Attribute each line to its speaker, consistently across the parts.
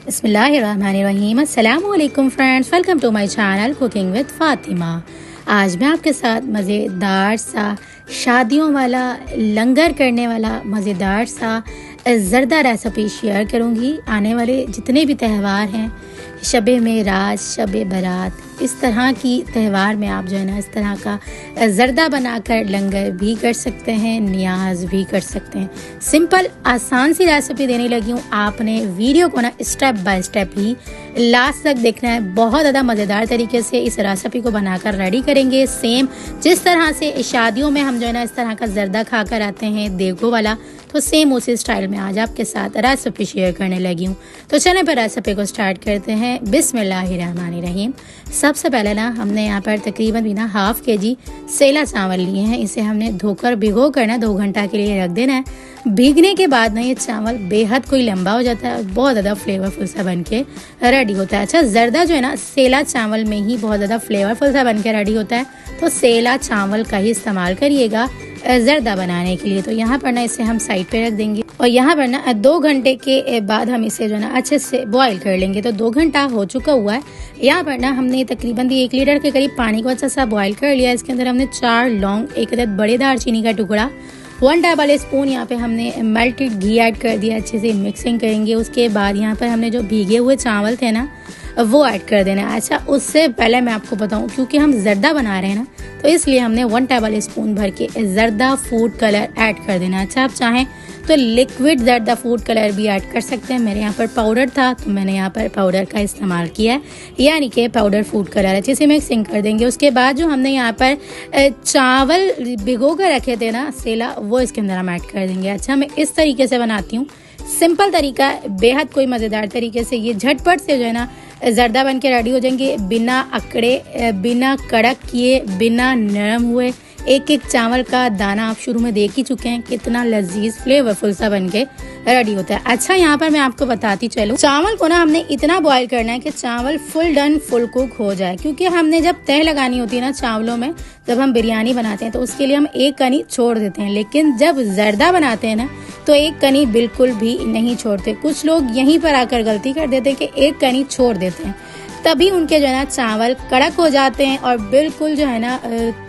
Speaker 1: बिस्मिल्लाहिर्रहमानिर्रहीम। अस्सलामु अलैकुम friends, welcome to my channel cooking with Fatima. आज मैं आपके साथ मज़ेदार सा शादियों वाला लंगर करने वाला मज़ेदार सा ज़रदा रेसिपी शेयर करूंगी। आने वाले जितने भी त्यौहार हैं, शब मेराज, शब बारात, इस तरह की त्यौहार में आप जो है ना इस तरह का ज़रदा बनाकर लंगर भी कर सकते हैं, नियाज भी कर सकते हैं। सिंपल आसान सी रेसिपी देने लगी हूँ। आपने वीडियो को ना step by step he last तक देखना है। बहुत ज़्यादा मज़ेदार तरीके से इस रेसिपी को बनाकर रेडी करेंगे। सेम जिस तरह से शादियों में हम जो है ना इस तरह का ज़रदा खाकर आते हैं देगो वाला, तो सेम उसी स्टाइल में आज आपके साथ रेसिपी शेयर करने लगी हूँ। तो चलिए पर रेसिपी को स्टार्ट करते हैं। बिस्मिल्लाहिर्रहमानिर्रहीम। सबसे पहले ना हमने यहाँ पर तकरीबन भी ना हाफ केजी सेला चावल लिए हैं। इसे हमने धोकर भिगो कर ना 2 घंटा के लिए रख देना है। भीगने के बाद ना ये चावल बेहद कोई लंबा हो जाता है और बहुत ज़्यादा फ्लेवरफुल सा बन के रेडी होता है। अच्छा, ज़रदा जो है ना सेला चावल में ही बहुत ज़्यादा फ्लेवरफुल सा बन के रेडी होता है, तो सेला चावल का ही इस्तेमाल करिएगा ज़रदा बनाने के लिए। तो यहाँ पर ना इसे हम साइड पे रख देंगे और यहाँ पर ना 2 घंटे के बाद हम इसे जो है ना अच्छे से बॉईल कर लेंगे। तो 2 घंटा हो चुका हुआ है। यहाँ पर ना हमने तकरीबन 1 लीटर के करीब पानी को अच्छा सा बॉईल कर लिया। इसके अंदर हमने 4 लौंग, 1 अदद बड़े दालचीनी का टुकड़ा, 1 टेबल स्पून यहाँ पे हमने मेल्टेड घी ऐड कर दिया। अच्छे से मिक्सिंग करेंगे। उसके बाद यहाँ पर हमने जो भीगे हुए चावल थे ना वो ऐड कर देना है। अच्छा, उससे पहले मैं आपको बताऊं, क्योंकि हम ज़रदा बना रहे हैं ना, तो इसलिए हमने 1 टेबल स्पून भर के ज़रदा फूड कलर ऐड कर देना है। अच्छा, आप चाहें तो लिक्विड ज़रदा फूड कलर भी ऐड कर सकते हैं। मेरे यहाँ पर पाउडर था तो मैंने यहाँ पर पाउडर का इस्तेमाल किया है, यानी कि पाउडर फूड कलर। अच्छे से मिक्सिंग कर देंगे। उसके बाद जो हमने यहाँ पर चावल भिगो कर रखे थे ना सेला, वो इसके अंदर हम ऐड कर देंगे। अच्छा, मैं इस तरीके से बनाती हूँ। सिंपल तरीका, बेहद कोई मज़ेदार तरीके से ये झटपट से जो है ना ज़रदा बन के रेडी हो जाएंगे, बिना अकड़े, बिना कड़क किए, बिना नरम हुए। एक एक चावल का दाना आप शुरू में देख ही चुके हैं कितना लजीज फ्लेवरफुल सा बन के रेडी होता है। अच्छा, यहाँ पर मैं आपको बताती चलूं, चावल को ना हमने इतना बॉईल करना है कि चावल फुल डन फुल कुक हो जाए। क्योंकि हमने जब तह लगानी होती है ना चावलों में, जब हम बिरयानी बनाते हैं तो उसके लिए हम एक कनी छोड़ देते हैं, लेकिन जब ज़रदा बनाते हैं ना तो एक कनी बिल्कुल भी नहीं छोड़ते। कुछ लोग यहीं पर आकर गलती कर देते हैं कि एक कनी छोड़ देते हैं, तभी उनके जो है ना चावल कड़क हो जाते हैं और बिल्कुल जो है ना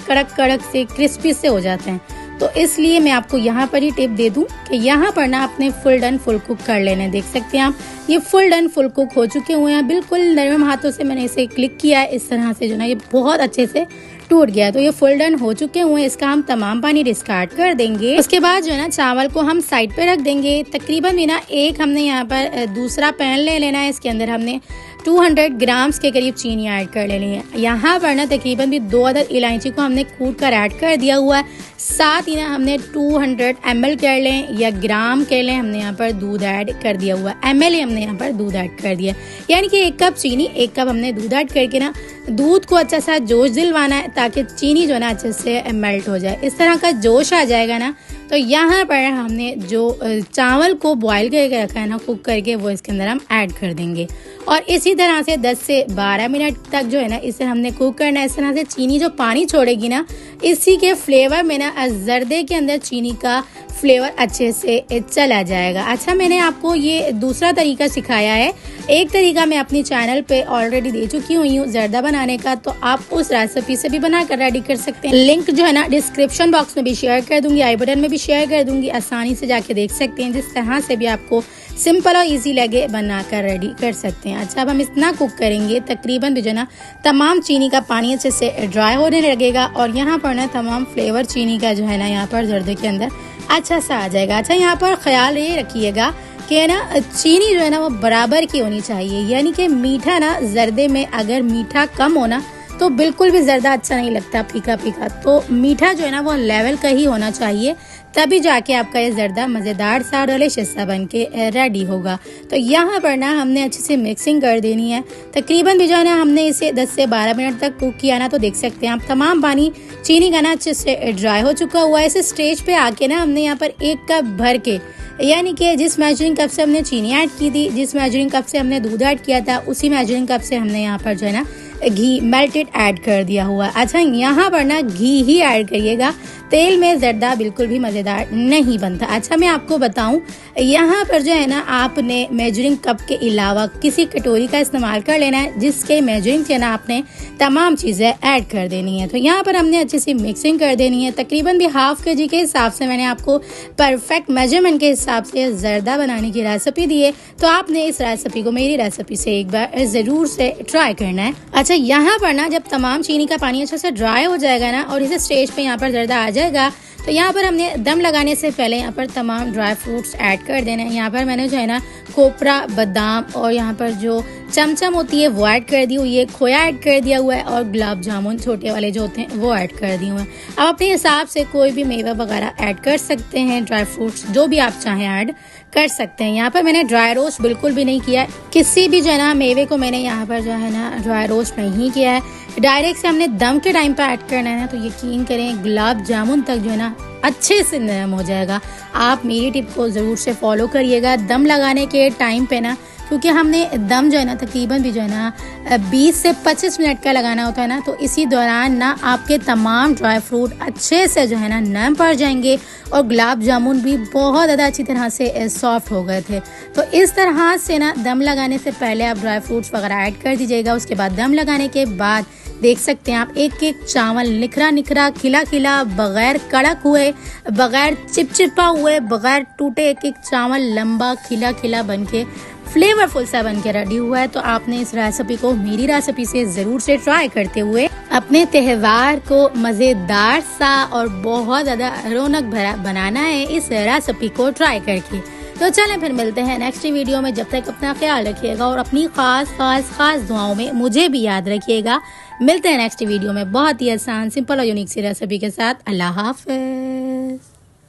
Speaker 1: कड़क कड़क से क्रिस्पी से हो जाते हैं। तो इसलिए मैं आपको यहाँ पर ही टिप दे दूं कि यहाँ पर ना अपने फुल डन फुल कुक कर लेने। देख सकते हैं आप, ये फुल डन फुल कुक हो चुके हुए हैं। बिल्कुल नरम हाथों से मैंने इसे क्लिक किया है, इस तरह से जो ना ये बहुत अच्छे से टूट गया। तो ये फुल डन हो चुके हुए हैं। इसका हम तमाम पानी डिस्कार्ड कर देंगे। उसके बाद जो है ना चावल को हम साइड पे रख देंगे। तकरीबन भी ना एक हमने यहाँ पर दूसरा पैन ले लेना है। इसके अंदर हमने 200 ग्राम्स के करीब चीनी ऐड कर लेनी है। यहाँ पर ना तकरीबन भी 2 अदद इलायची को हमने कूट कर ऐड कर दिया हुआ है। साथ ही ना हमने 200 ml कर लें या ग्राम कर लें, हमने यहाँ पर दूध ऐड कर दिया हुआ है। ml हमने यहाँ पर दूध ऐड कर दिया, यानी कि 1 कप चीनी, 1 कप हमने दूध ऐड करके ना दूध को अच्छा सा जोश दिलवाना है, ताकि चीनी जो ना अच्छे से मेल्ट हो जाए। इस तरह का जोश आ जाएगा ना, तो यहाँ पर हमने जो चावल को बॉईल करके रखा है ना कुक करके, वो इसके अंदर हम ऐड कर देंगे और इसी तरह से 10 से 12 मिनट तक जो है ना इसे हमने कुक करना है। इस तरह से चीनी जो पानी छोड़ेगी ना, इसी के फ्लेवर में ना ज़रदे के अंदर चीनी का फ्लेवर अच्छे से चला जाएगा। अच्छा, मैंने आपको ये दूसरा तरीका सिखाया है। एक तरीका मैं अपनी चैनल पे ऑलरेडी दे चुकी हुई हूँ ज़रदा बनाने का, तो आप उस रेसिपी से भी बनाकर रेडी कर सकते हैं। लिंक जो है ना डिस्क्रिप्शन बॉक्स में भी शेयर कर दूंगी, आई बटन में भी शेयर कर दूंगी। आसानी से जाके देख सकते हैं। जिस तरह से भी आपको सिंपल और इजी लगे बनाकर रेडी कर सकते हैं। अच्छा, अब हम इतना कुक करेंगे तकरीबन भी जो ना तमाम चीनी का पानी अच्छे से ड्राई होने लगेगा और यहाँ पर ना तमाम फ्लेवर चीनी का जो है ना यहाँ पर ज़रदे के अंदर अच्छा सा आ जाएगा। अच्छा, यहाँ पर ख्याल ये रखिएगा कि ना चीनी जो है ना वो बराबर की होनी चाहिए, यानी कि मीठा ना ज़रदे में अगर मीठा कम होना तो बिल्कुल भी ज़रदा अच्छा नहीं लगता, फीका फीका। तो मीठा जो है ना वो लेवल का ही होना चाहिए, तभी जाके आपका ये ज़रदा मज़ेदार सा डिलीशियस सा बन के रेडी होगा। तो यहाँ पर ना हमने अच्छे से मिक्सिंग कर देनी है। तकरीबन भी जो है ना हमने इसे 10 से 12 मिनट तक कुक किया ना, तो देख सकते हैं आप तमाम पानी चीनी का ना अच्छे से ड्राई हो चुका हुआ है। इस स्टेज पे आके ना हमने यहाँ पर 1 कप भर के, यानी कि जिस मेजरिंग कप से हमने चीनी ऐड की थी, जिस मेजरिंग कप से हमने दूध ऐड किया था, उसी मेजरिंग कप से हमने यहाँ पर जो है ना घी मेल्टेड ऐड कर दिया हुआ। अच्छा, यहाँ पर ना घी ही ऐड करिएगा, तेल में ज़र्दा बिल्कुल भी मज़ेदार नहीं बनता। अच्छा, मैं आपको बताऊं, यहाँ पर जो है ना आपने मेजरिंग कप के अलावा किसी कटोरी का इस्तेमाल कर लेना है, जिसके मेजरिंग से ना आपने तमाम चीज़ें ऐड कर देनी है। तो यहाँ पर हमने अच्छी सी मिक्सिंग कर देनी है। तकरीबन भी हाफ kg के हिसाब से मैंने आपको परफेक्ट मेजरमेंट के हिसाब से ज़र्दा बनाने की रेसिपी दी है। तो आपने इस रेसिपी को मेरी रेसिपी से एक बार ज़रूर से ट्राई करना है। अच्छा, यहाँ पर ना जब तमाम चीनी का पानी अच्छे से ड्राई हो जाएगा ना और इस स्टेज पे यहाँ पर ज़र्दा आ जाएगा, तो यहाँ पर हमने दम लगाने से पहले यहाँ पर तमाम ड्राई फ्रूट्स ऐड कर देने हैं। यहाँ पर मैंने जो है ना कोपरा, बादाम और यहाँ पर जो चमचम होती है वो ऐड कर दी हुई है, खोया ऐड कर दिया हुआ है और गुलाब जामुन छोटे वाले जो होते हैं वो ऐड कर दिए हुए हैं। अब अपने हिसाब से कोई भी मेवा वगैरह ऐड कर सकते हैं, ड्राई फ्रूट्स जो भी आप चाहें ऐड कर सकते हैं। यहाँ पर मैंने ड्राई रोस्ट बिल्कुल भी नहीं किया है, किसी भी जो है ना मेवे को मैंने यहाँ पर जो है ना ड्राई रोस्ट नहीं किया है। डायरेक्ट से हमने दम के टाइम पर ऐड करना है ना, तो यकीन करें गुलाब जामुन तक जो है ना अच्छे से नरम हो जाएगा। आप मेरी टिप को ज़रूर से फॉलो करिएगा दम लगाने के टाइम पे ना, क्योंकि हमने दम जो है ना तकरीबन भी जो है ना 20 से 25 मिनट का लगाना होता है ना, तो इसी दौरान ना आपके तमाम ड्राई फ्रूट अच्छे से जो है ना नरम पड़ जाएंगे और गुलाब जामुन भी बहुत ज़्यादा अच्छी तरह से सॉफ्ट हो गए थे। तो इस तरह से ना दम लगाने से पहले आप ड्राई फ्रूट्स वगैरह ऐड कर दीजिएगा। उसके बाद दम लगाने के बाद देख सकते हैं आप एक एक चावल निखरा निखरा, खिला खिला, बगैर कड़क हुए, बगैर चिपचिपा हुए, बगैर टूटे, एक एक चावल लंबा खिला खिला बनके फ्लेवरफुल सा बनके रेडी हुआ है। तो आपने इस रेसिपी को मेरी रेसिपी से जरूर से ट्राई करते हुए अपने त्योहार को मजेदार सा और बहुत ज्यादा रौनक भरा बनाना है इस रेसिपी को ट्राई करके। तो चलें फिर मिलते हैं नेक्स्ट वीडियो में। जब तक अपना ख्याल रखिएगा और अपनी खास दुआओं में मुझे भी याद रखिएगा। मिलते हैं नेक्स्ट वीडियो में बहुत ही आसान, सिंपल और यूनिक सी रेसिपी के साथ। अल्लाह हाफ़िज़।